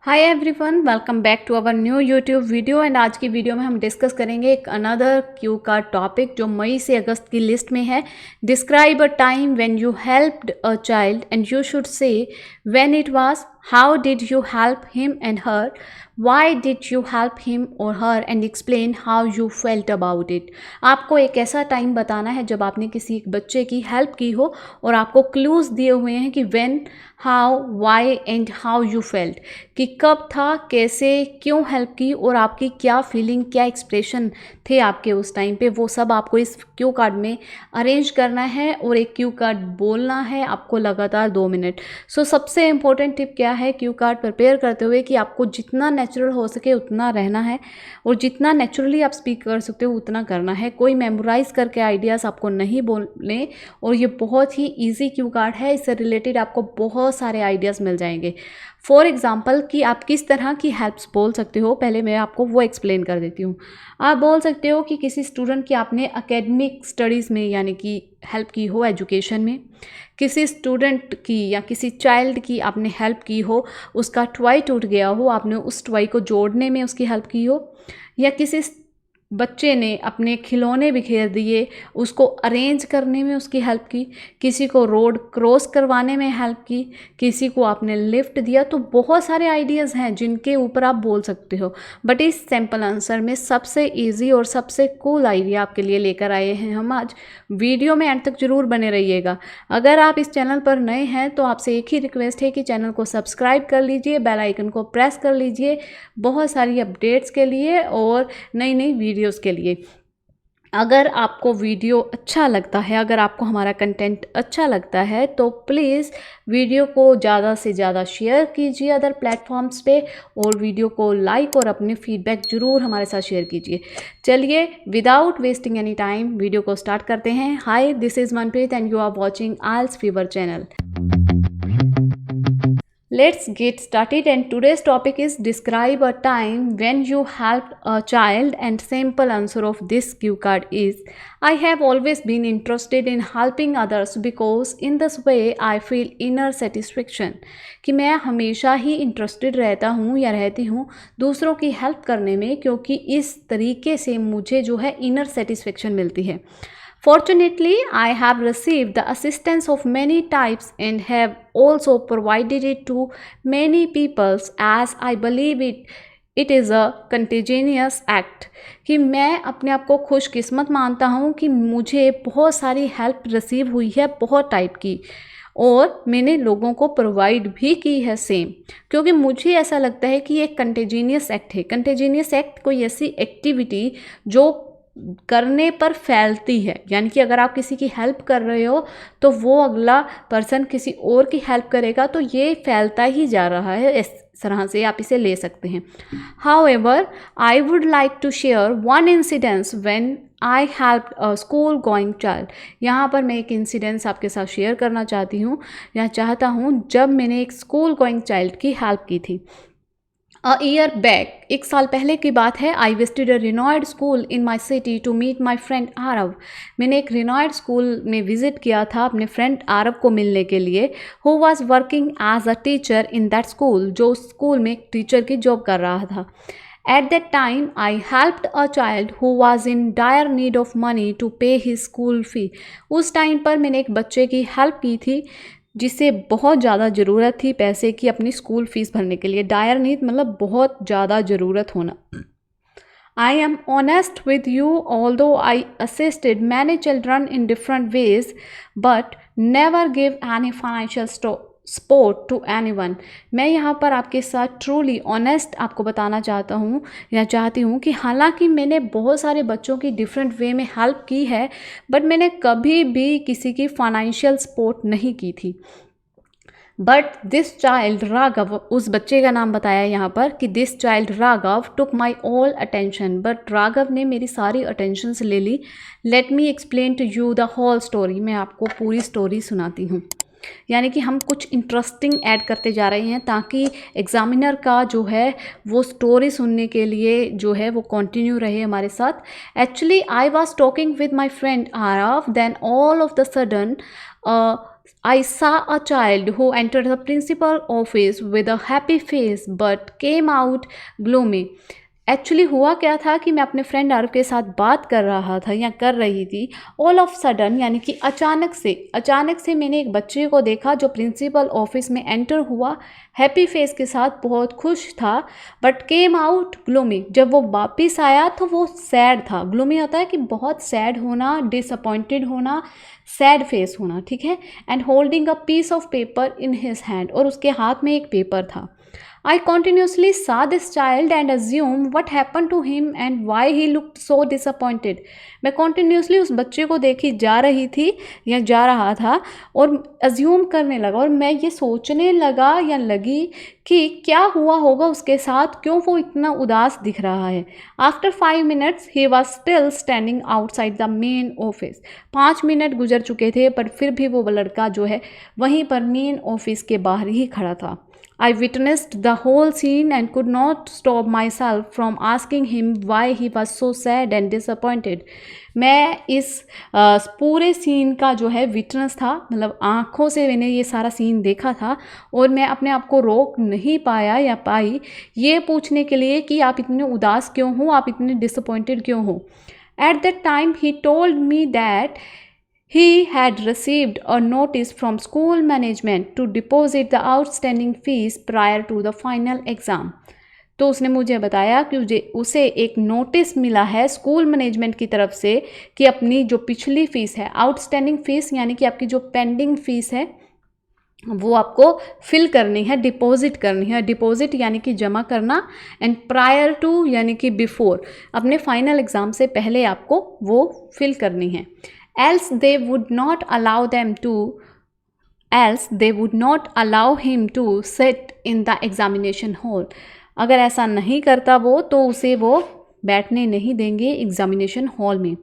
Hi everyone, welcome back to our new YouTube video. एंड आज की वीडियो में हम डिस्कस करेंगे एक अनदर क्यू कार्ड टॉपिक जो मई से अगस्त की लिस्ट में है। Describe a time when you helped a child and you should say when it was, how did you help him and her, why did you help him और her and explain how you felt about it. आपको एक ऐसा time बताना है जब आपने किसी एक बच्चे की हेल्प की हो और आपको क्लूज दिए हुए हैं कि when, how, why and how you felt, कि कब था, कैसे, क्यों हेल्प की और आपकी क्या फीलिंग, क्या एक्सप्रेशन थे आपके उस टाइम पे, वो सब आपको इस क्यू कार्ड में अरेंज करना है और एक क्यू कार्ड बोलना है आपको लगातार 2 मिनट। सो सबसे इम्पोर्टेंट टिप क्या है क्यू कार्ड प्रिपेयर करते हुए, कि आपको जितना नेचुरल हो सके उतना रहना है और जितना नेचुरली आप स्पीक कर सकते हो उतना करना है। कोई मेमोराइज करके आइडियाज़ आपको नहीं बोलने, और ये बहुत ही ईजी क्यू कार्ड है, इससे रिलेटेड आपको बहुत सारे आइडियाज़ मिल जाएंगे। फॉर एग्जाम्पल कि आप किस तरह की हेल्प्स बोल सकते हो, पहले मैं आपको वो एक्सप्लेन कर देती हूँ। आप बोल सकते हो कि किसी स्टूडेंट की आपने एकेडमिक स्टडीज़ में यानी कि हेल्प की हो, एजुकेशन में, किसी स्टूडेंट की या किसी चाइल्ड की आपने हेल्प की हो, उसका टॉय टूट गया हो, आपने उस टॉय को जोड़ने में उसकी हेल्प की हो, या किसी बच्चे ने अपने खिलौने बिखेर दिए उसको अरेंज करने में उसकी हेल्प की, किसी को रोड क्रॉस करवाने में हेल्प की, किसी को आपने लिफ्ट दिया। तो बहुत सारे आइडियाज़ हैं जिनके ऊपर आप बोल सकते हो, बट इस सिंपल आंसर में सबसे इजी और सबसे कूल आइडिया आपके लिए लेकर आए हैं हम आज। वीडियो में एंड तक जरूर बने रहिएगा। अगर आप इस चैनल पर नए हैं तो आपसे एक ही रिक्वेस्ट है कि चैनल को सब्सक्राइब कर लीजिए, बेल आइकन को प्रेस कर लीजिए बहुत सारी अपडेट्स के लिए और नई नई वीडियोस के लिए। अगर आपको वीडियो अच्छा लगता है, अगर आपको हमारा कंटेंट अच्छा लगता है तो प्लीज़ वीडियो को ज़्यादा से ज़्यादा शेयर कीजिए अदर प्लेटफॉर्म्स पे, और वीडियो को लाइक और अपने फीडबैक ज़रूर हमारे साथ शेयर कीजिए। चलिए without wasting any time video को स्टार्ट करते हैं। Hi, this is Manpreet and you are watching isles fever channel. Let's get started, and today's topic is describe a time when you helped a child, and simple answer of this cue card is I have always been interested in helping others because in this way I feel inner satisfaction। कि मैं हमेशा ही interested रहता हूँ या रहती हूँ दूसरों की हेल्प करने में, क्योंकि इस तरीके से मुझे जो है इनर सेटिस्फेक्शन मिलती है। Fortunately, I have received the assistance of many types and have also provided it to many people as I believe it is a contagious act। कि मैं अपने आप को खुशकिस्मत मानता हूँ कि मुझे बहुत सारी हेल्प रिसीव हुई है बहुत टाइप की, और मैंने लोगों को प्रोवाइड भी की है सेम, क्योंकि मुझे ऐसा लगता है कि ये कंटेजिनियस एक्ट है। कंटेजिनियस एक्ट कोई ऐसी एक्टिविटी जो करने पर फैलती है, यानी कि अगर आप किसी की हेल्प कर रहे हो तो वो अगला पर्सन किसी और की हेल्प करेगा, तो ये फैलता ही जा रहा है। इस तरह से आप इसे ले सकते हैं। However, I would like to share one incidence when I help a school going child. यहाँ पर मैं एक इंसिडेंस आपके साथ शेयर करना चाहती हूँ या चाहता हूँ, जब मैंने एक स्कूल गोइंग चाइल्ड की हेल्प की थी। अ ईयर बैक, एक साल पहले की बात है। I visited a renowned school in my city to meet my friend Aarav. मैंने एक रिनॉयड स्कूल में विजिट किया था अपने फ्रेंड आरव को मिलने के लिए, who was working as a teacher in that school, जो उस स्कूल में एक टीचर की जॉब कर रहा था। At that time, I helped a child who was in dire need of money to pay his school fee। उस time पर मैंने एक बच्चे की हेल्प की थी जिसे बहुत ज़्यादा ज़रूरत थी पैसे की अपनी स्कूल फीस भरने के लिए। डायर नीड मतलब बहुत ज़्यादा ज़रूरत होना। I am honest with you, although I assisted many children in different ways, but never gave any financial support to anyone. मैं यहाँ पर आपके साथ ट्रूली ऑनेस्ट आपको बताना चाहता हूँ या चाहती हूँ कि हालांकि मैंने बहुत सारे बच्चों की डिफरेंट वे में हेल्प की है, बट मैंने कभी भी किसी की फाइनेंशियल सपोर्ट नहीं की थी। बट दिस चाइल्ड राघव, उस बच्चे का नाम बताया यहाँ पर कि this child Raghav took my all attention, but Raghav ने मेरी सारी अटेंशन ले ली। Let me explain to you the whole story. मैं आपको पूरी स्टोरी सुनाती हूँ, यानी कि हम कुछ इंटरेस्टिंग ऐड करते जा रहे हैं ताकि एग्जामिनर का जो है वो स्टोरी सुनने के लिए जो है वो कंटिन्यू रहे हमारे साथ। Actually I was talking with my friend Aarav, then all of the sudden I saw a child who entered the principal office with a happy face but came out gloomy. Actually हुआ क्या था कि मैं अपने friend Aarav के साथ बात कर रहा था या कर रही थी। ऑल ऑफ सडन यानी कि अचानक से मैंने एक बच्चे को देखा जो प्रिंसिपल ऑफिस में एंटर हुआ, हैप्पी फेस के साथ, बहुत खुश था, बट केम आउट ग्लूमी। जब वो वापस आया तो वो सैड था। ग्लूमी होता है कि बहुत सैड होना, डिसअपॉइंटेड होना, सैड फेस होना, ठीक है। And holding a piece of paper in his hand, और उसके हाथ में एक पेपर था। I continuously saw this child and assumed what happened to him and why he looked so disappointed. मैं continuously उस बच्चे को देखी जा रही थी या जा रहा था और assume करने लगा, और मैं ये सोचने लगा या लगी कि क्या हुआ होगा उसके साथ, क्यों वो इतना उदास दिख रहा है। After 5 minutes he was still standing outside the main office. 5 minute गुजर चुके थे पर फिर भी वो लड़का जो है वहीं पर मेन ऑफिस के बाहर ही खड़ा था। I witnessed the whole scene and could not stop myself from asking him why he was so sad and disappointed. मैं इस पूरे सीन का जो है विटनेस था, मतलब आँखों से मैंने ये सारा सीन देखा था और मैं अपने आप को रोक नहीं पाया या पाई ये पूछने के लिए कि आप इतने उदास क्यों हो, आप इतने डिसअपॉइंटेड क्यों हो। At that time he told me that he had received a notice from school management to deposit the outstanding fees prior to the final exam. तो उसने मुझे बताया कि उसे एक नोटिस मिला है स्कूल मैनेजमेंट की तरफ से कि अपनी जो पिछली फ़ीस है, आउटस्टैंडिंग फ़ीस यानी कि आपकी जो पेंडिंग फ़ीस है वो आपको फिल करनी है, डिपॉजिट करनी है। डिपॉजिट यानी कि जमा करना, एंड प्रायर टू यानी कि बिफोर, अपने फाइनल एग्ज़ाम से पहले आपको वो फिल करनी है। else they would not allow him to sit in the examination hall. अगर ऐसा नहीं करता वो तो उसे वो बैठने नहीं देंगे एग्जामिनेशन हॉल में।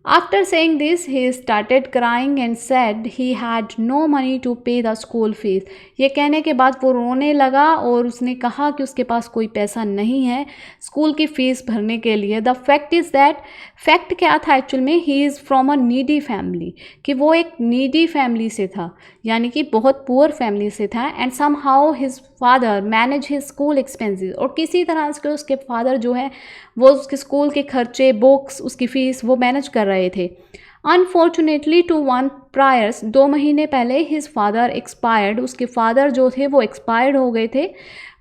After saying this, he started crying and said he had no money to pay the school fees. ये कहने के बाद वो रोने लगा और उसने कहा कि उसके पास कोई पैसा नहीं है स्कूल की फ़ीस भरने के लिए। The fact is that, fact क्या था एक्चुअल में, he is from a needy family, कि वो एक नीडी फैमिली से था, यानी कि बहुत पुअर फैमिली से था। And somehow his father manage his school expenses, और किसी तरह से उसके फादर जो है वो उसके स्कूल के खर्चे, बुक्स, उसकी फ़ीस वो मैनेज कर रहे थे। अनफॉर्चुनेटली टू वन प्रायर्स, 2 महीने पहले हिज फादर एक्सपायर्ड, उसके फादर जो थे वो एक्सपायर्ड हो गए थे,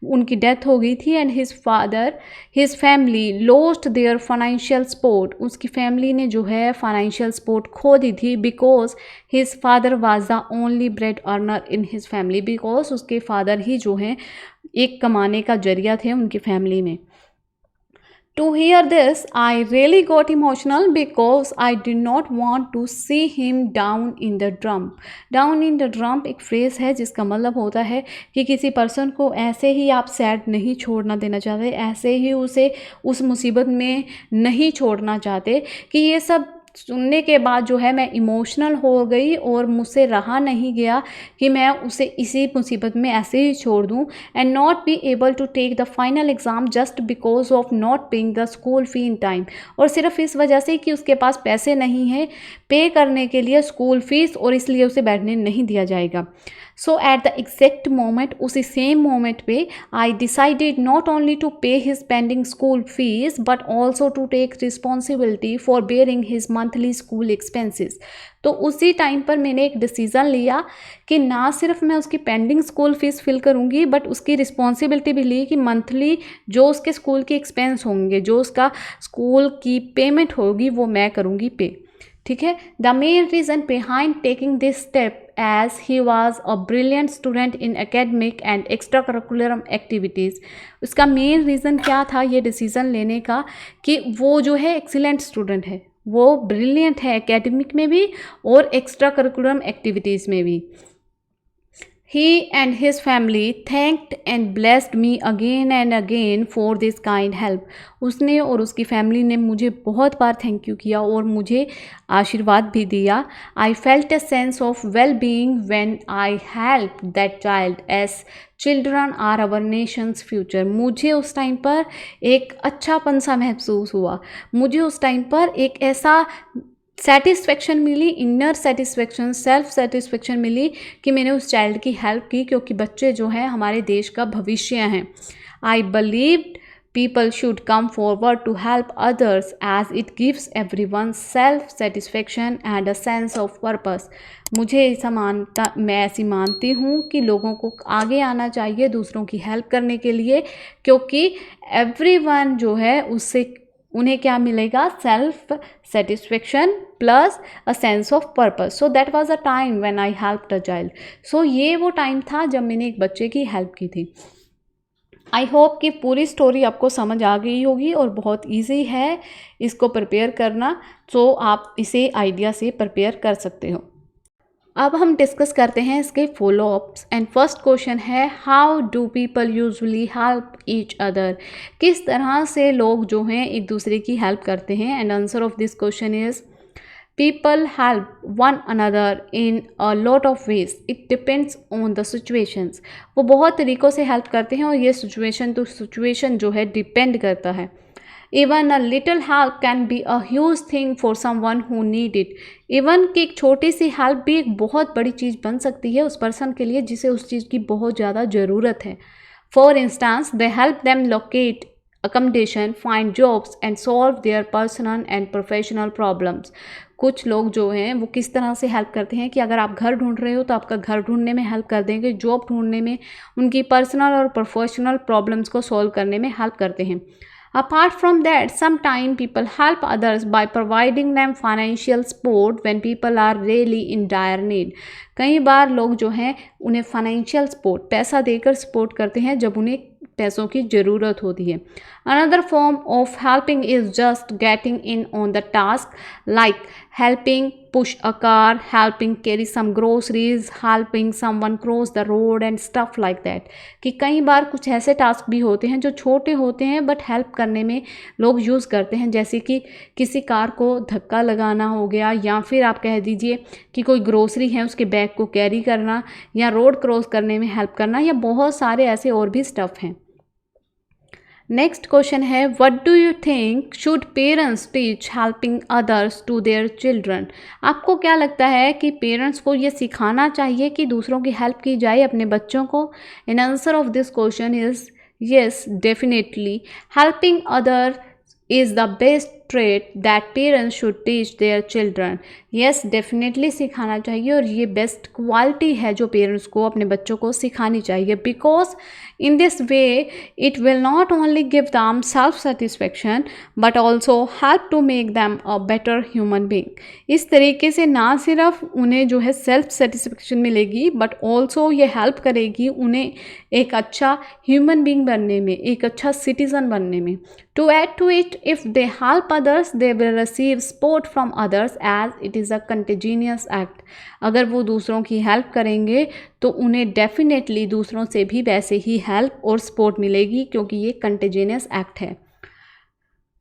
उनकी डेथ हो गई थी। And his family lost their financial support, उसकी फैमिली ने जो है फाइनेंशियल सपोर्ट खो दी थी, because his father was the only bread earner in his family, because उसके फादर ही जो हैं एक कमाने का जरिया थे उनकी फैमिली में। To hear this, I really got emotional because I did not want to see him down in the dump. Down in the dump एक फ्रेज़ है जिसका मतलब होता है कि किसी पर्सन को ऐसे ही आप सैड नहीं छोड़ना देना चाहते, ऐसे ही उसे उस मुसीबत में नहीं छोड़ना चाहते। कि ये सब सुनने के बाद जो है मैं इमोशनल हो गई और मुझसे रहा नहीं गया कि मैं उसे इसी मुसीबत में ऐसे ही छोड़ दूं, and not be able to take the final exam just because of not paying the school fee in time, और सिर्फ इस वजह से कि उसके पास पैसे नहीं हैं पे करने के लिए स्कूल फ़ीस, और इसलिए उसे बैठने नहीं दिया जाएगा। So at the exact moment, उसी सेम मोमेंट पे I decided not only to pay his pending school fees but also to take responsibility for bearing his monthly school expenses. तो उसी टाइम पर मैंने एक डिसीज़न लिया कि ना सिर्फ मैं उसकी पेंडिंग स्कूल फीस फिल करूँगी बट उसकी रिस्पॉन्सिबिलिटी भी ली कि मंथली जो उसके स्कूल के एक्सपेंस होंगे, जो उसका स्कूल की पेमेंट होगी वो मैं करूँगी पे। ठीक है। The main reason behind taking this step as he was a brilliant student in academic and extra curricular activities. उसका मेन रीज़न क्या था ये डिसीज़न लेने का, कि वो जो है एक्सीलेंट स्टूडेंट है, वो ब्रिलियंट है एकेडमिक में भी और एक्स्ट्रा करिकुलर एक्टिविटीज़ में भी। He and his family thanked and blessed me again and again for this kind help. उसने और उसकी फैमिली ने मुझे बहुत बार थैंक यू किया और मुझे आशीर्वाद भी दिया। I felt a sense of well-being when I helped that child, as children are our nation's future. मुझे उस टाइम पर एक अच्छापन सा महसूस हुआ, मुझे उस टाइम पर एक ऐसा सेटिस्फेक्शन मिली, इनर सेटिस्फेक्शन, सेल्फ सेटिस्फेक्शन मिली कि मैंने उस चाइल्ड की हेल्प की, क्योंकि बच्चे जो हैं हमारे देश का भविष्य हैं। I believe people should come forward to help others as it gives everyone self satisfaction and a sense of purpose। मैं ऐसी मानती हूँ कि लोगों को आगे आना चाहिए दूसरों की हेल्प करने के लिए, क्योंकि एवरीवन जो है उससे उन्हें क्या मिलेगा, self satisfaction plus a sense of purpose. So that was a time when I helped a child. So ये वो टाइम था जब मैंने एक बच्चे की हेल्प की थी। आई होप कि पूरी स्टोरी आपको समझ आ गई होगी और बहुत इजी है इसको प्रिपेयर करना, तो आप इसे आइडिया से प्रिपेयर कर सकते हो। अब हम डिस्कस करते हैं इसके फॉलोअप्स। एंड फर्स्ट क्वेश्चन है, how do people usually help each other. किस तरह से लोग जो हैं एक दूसरे की हेल्प करते हैं। And answer of this question is, people help one another in a lot of ways, it depends on the situations। वो बहुत तरीक़ों से हेल्प करते हैं और ये सिचुएशन टू सिचुएशन जो है डिपेंड करता है। Even a little help can be a huge thing for someone who need it. Even कि एक छोटी सी हेल्प भी एक बहुत बड़ी चीज़ बन सकती है उस पर्सन के लिए जिसे उस चीज़ की बहुत ज़्यादा ज़रूरत है। For instance, they help them locate accommodation, find jobs and solve their personal and professional problems। कुछ लोग जो हैं वो किस तरह से हेल्प करते हैं कि अगर आप घर ढूंढ रहे हो तो आपका घर ढूंढने में हेल्प कर देंगे, जॉब ढूंढने में, उनकी पर्सनल और प्रोफेशनल प्रॉब्लम्स को सॉल्व करने में हेल्प करते हैं। Apart from that, sometimes people help others by providing them financial support when people are really in dire need। कई बार लोग जो हैं उन्हें फाइनेंशियल सपोर्ट, पैसा देकर सपोर्ट करते हैं जब उन्हें पैसों की ज़रूरत होती है। Another form of helping is just getting in on the task, like helping push a car, helping carry some groceries, helping someone cross the road and stuff like that। कि कई बार कुछ ऐसे टास्क भी होते हैं जो छोटे होते हैं बट हेल्प करने में लोग यूज़ करते हैं, जैसे कि किसी कार को धक्का लगाना हो गया, या फिर आप कह दीजिए कि कोई ग्रोसरी है उसके बैग को कैरी करना, या रोड क्रॉस करने में हेल्प करना, या बहुत सारे ऐसे और भी स्टफ़ हैं। नेक्स्ट क्वेश्चन है, what do you think should parents teach helping others to their children. आपको क्या लगता है कि पेरेंट्स को ये सिखाना चाहिए कि दूसरों की हेल्प की जाए अपने बच्चों को। An answer of this question is yes, definitely। Helping others is the best trait that parents should teach their children। yes, definitely सिखाना चाहिए और ये बेस्ट क्वालिटी है जो पेरेंट्स को अपने बच्चों को सिखानी चाहिए। Because in this way it will not only give them self satisfaction but also help to make them a better human being। इस तरीके से ना सिर्फ उन्हें जो है सेल्फ सेटिस्फेक्शन मिलेगी बट ऑल्सो ये हेल्प करेगी उन्हें एक अच्छा ह्यूमन बींग बनने में, एक अच्छा सिटीज़न बनने में। To add to it, if they help others they will receive support from others as it is a contagious act. अगर वो दूसरों की हेल्प करेंगे तो उन्हें डेफिनेटली दूसरों से भी वैसे ही हेल्प और सपोर्ट मिलेगी, क्योंकि ये कंटेजिनियस एक्ट है।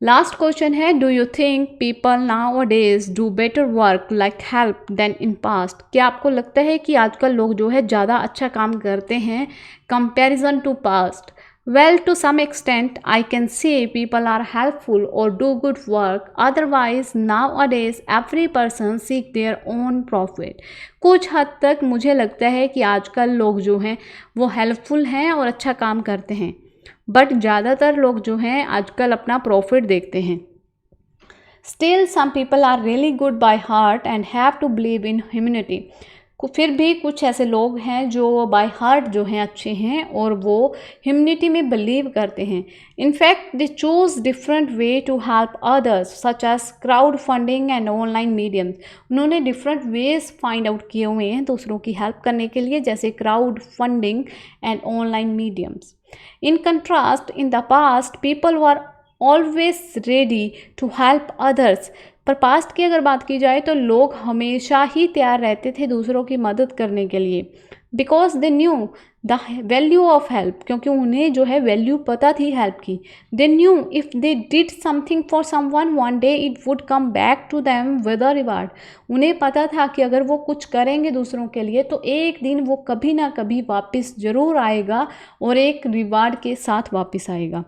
लास्ट क्वेश्चन है, do you think people nowadays do better work like help than in past. क्या आपको लगता है कि आजकल लोग जो है ज़्यादा अच्छा काम करते हैं comparison to past. Well, to some extent, I can say people are helpful or do good work. Otherwise, nowadays, every person seek their own profit। कुछ हद तक मुझे लगता है कि आजकल लोग जो हैं वो हेल्पफुल हैं और अच्छा काम करते हैं, बट ज़्यादातर लोग जो हैं आजकल अपना प्रॉफिट देखते हैं। Still, some people are really good by heart and have to believe in humanity। फिर भी कुछ ऐसे लोग हैं जो बाय हार्ट जो हैं अच्छे हैं और वो ह्यूमनिटी में बिलीव करते हैं। In fact they choose different way to help others such as crowd funding and online mediums. उन्होंने डिफरेंट वेज फाइंड आउट किए हुए हैं दूसरों की हेल्प करने के लिए, जैसे crowd funding and online mediums. In contrast, in the past people were always ready to help others. पर पास्ट की अगर बात की जाए तो लोग हमेशा ही तैयार रहते थे दूसरों की मदद करने के लिए, because they knew the value of help. क्योंकि उन्हें जो है वैल्यू पता थी हेल्प की। They knew if they did something for someone one day it would come back to them with a reward. उन्हें पता था कि अगर वो कुछ करेंगे दूसरों के लिए तो एक दिन वो कभी ना कभी वापस ज़रूर आएगा और एक रिवार्ड के साथ वापस आएगा।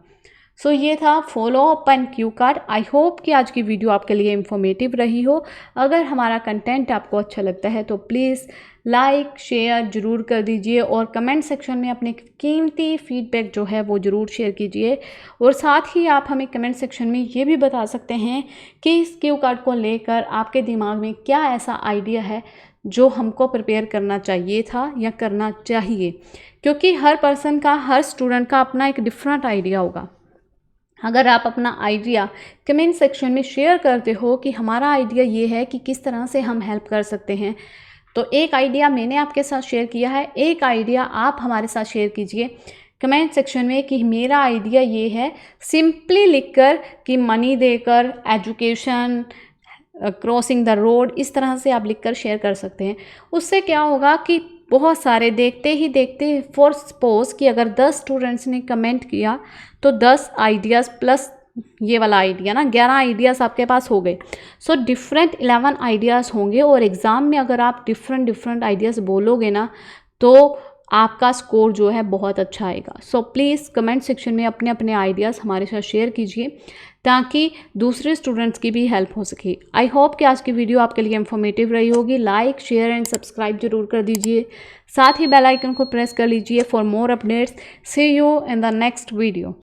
सो ये था follow up and Q card. I hope कि आज की वीडियो आपके लिए इन्फॉर्मेटिव रही हो। अगर हमारा कंटेंट आपको अच्छा लगता है तो प्लीज़ लाइक शेयर ज़रूर कर दीजिए और कमेंट सेक्शन में अपने कीमती फीडबैक जो है वो ज़रूर शेयर कीजिए। और साथ ही आप हमें कमेंट सेक्शन में ये भी बता सकते हैं कि इस क्यू कार्ड को लेकर आपके दिमाग में क्या ऐसा आइडिया है जो हमको प्रिपेयर करना चाहिए था या करना चाहिए, क्योंकि हर पर्सन का, हर स्टूडेंट का अपना एक डिफरेंट आइडिया होगा। अगर आप अपना आइडिया कमेंट सेक्शन में शेयर करते हो कि हमारा आइडिया ये है कि किस तरह से हम हेल्प कर सकते हैं, तो एक आइडिया मैंने आपके साथ शेयर किया है, एक आइडिया आप हमारे साथ शेयर कीजिए कमेंट सेक्शन में कि मेरा आइडिया ये है। सिंपली लिखकर कि मनी देकर, एजुकेशन, क्रॉसिंग द रोड, इस तरह से आप लिखकर शेयर कर सकते हैं। उससे क्या होगा कि बहुत सारे देखते ही देखते, फॉर सपोज कि अगर 10 स्टूडेंट्स ने कमेंट किया तो 10 आइडियाज़ प्लस ये वाला आइडिया ना 11 आइडियाज़ आपके पास हो गए। सो डिफरेंट 11 आइडियाज़ होंगे और एग्ज़ाम में अगर आप डिफरेंट आइडियाज़ बोलोगे ना तो आपका स्कोर जो है बहुत अच्छा आएगा। सो प्लीज़ कमेंट सेक्शन में अपने अपने आइडियाज़ हमारे साथ शेयर कीजिए ताकि दूसरे स्टूडेंट्स की भी हेल्प हो सके। आई होप कि आज की वीडियो आपके लिए इन्फॉर्मेटिव रही होगी। लाइक शेयर एंड सब्सक्राइब जरूर कर दीजिए, साथ ही बेल आइकन को प्रेस कर लीजिए for more updates. See you in the next video.